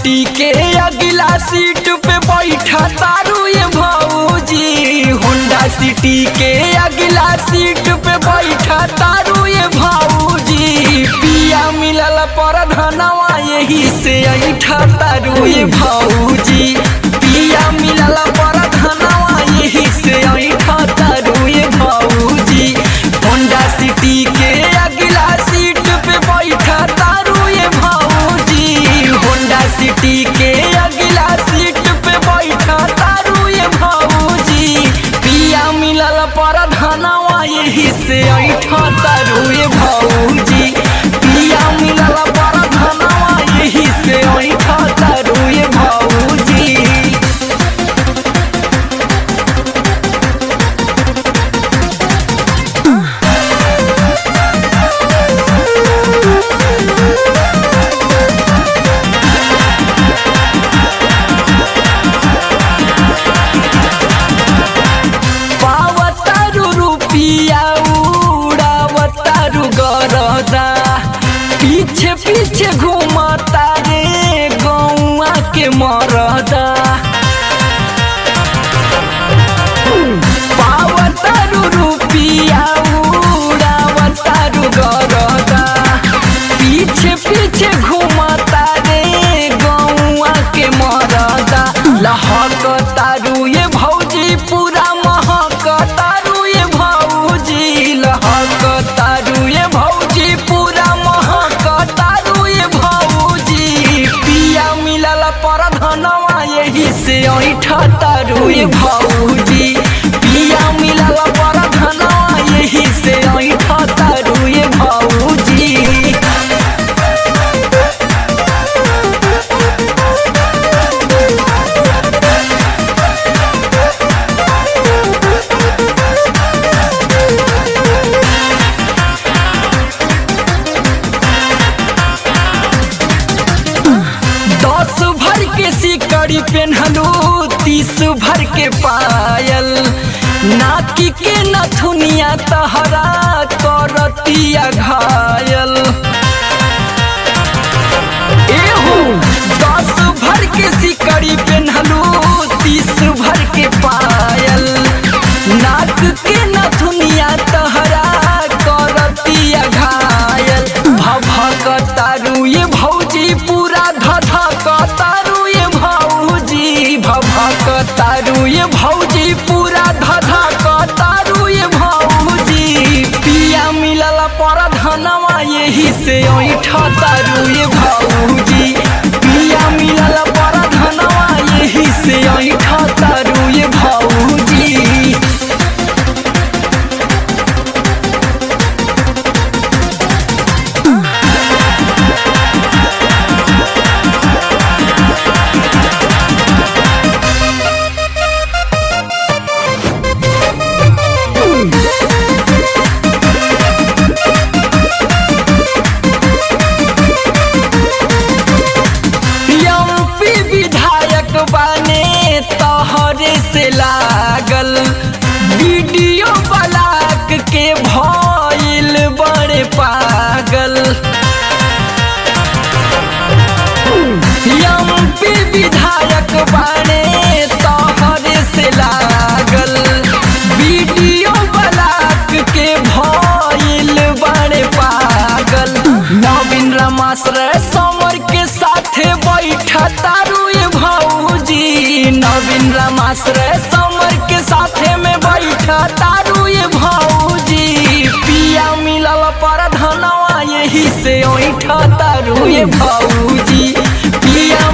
City के अगला seat पे बैठा तारू ये भौजी। होंडा सिटी के अगला सीट पे बैठा तारू ये भौजी। पिया मिलल पर धनवा यही से ऐठा तारू ये भौजी। पिया मिलल पर धनवा यही से ऐठा तारू ये भौजी। होंडा सिटी के अगला सीट पे बैठा तारू ये भौजी। होंडा सिटी के अगला सीट पे बैठा तारू ये भौजी। पिया मिलल पर धनवा यही से ऐठा तारू ये भौजी। पिया मिलल पर धनवा यही से ऐठा तारू ये भौजी। पावतारू रुपिया उड़ावतारू गरदा। पीछे पीछे घूमता रे गौआ के मरदा। पावतारू रुपिया उड़ावतारू गरदा। पीछे पीछे घूमता रे गौआ के मरदा। लहकतारू ये भौजी पूरा महकतारू ये भौजी। लहकतारू ये भौजी पूरा महकतारू ये भौजी। पिया मिलल पर धनवा यही से ऐठा तारू ये भौजी। पिया मिलल पर धनवा यही से ऐठा तारू ये भौजी। दस भर के सिकड़ी पेन्हलू 30 भर के पायल। नाकी के नथुनिया तहरा करतिया घायल। एहू 10 भर के सिकड़ी पेन्हलू 30 भर के पायल। नाक के नथुनिया तहरा करतिया घायल। भभकतारू ये भौजी पूरा धधकतारू ये भौजी। भभकतारू ये भौजी पूरा धधकतारू ये भौजी। पिया मिलल पर धनवा यही से ऐठा तारू ये भौजी। पिया मिलल पर धनवा यही से ऐठा तारू ये भौजी। एमपी विधायक बने तोहरे से लागल। वीडियो ब्लॉक के भइल बड़े पागल। एमपी विधायक बने तोहरे से लागल। वीडियो ब्लॉक के भइल बड़े पागल। नवीन रमाश्रय समर के साथे बैठा तारू ये भौजी। नवीन रमाश्रय समर के साथे में बैठा तारू ये भौजी। पिया मिलल पर धनवा यही से ऐठा तारू ये भौजी। पिया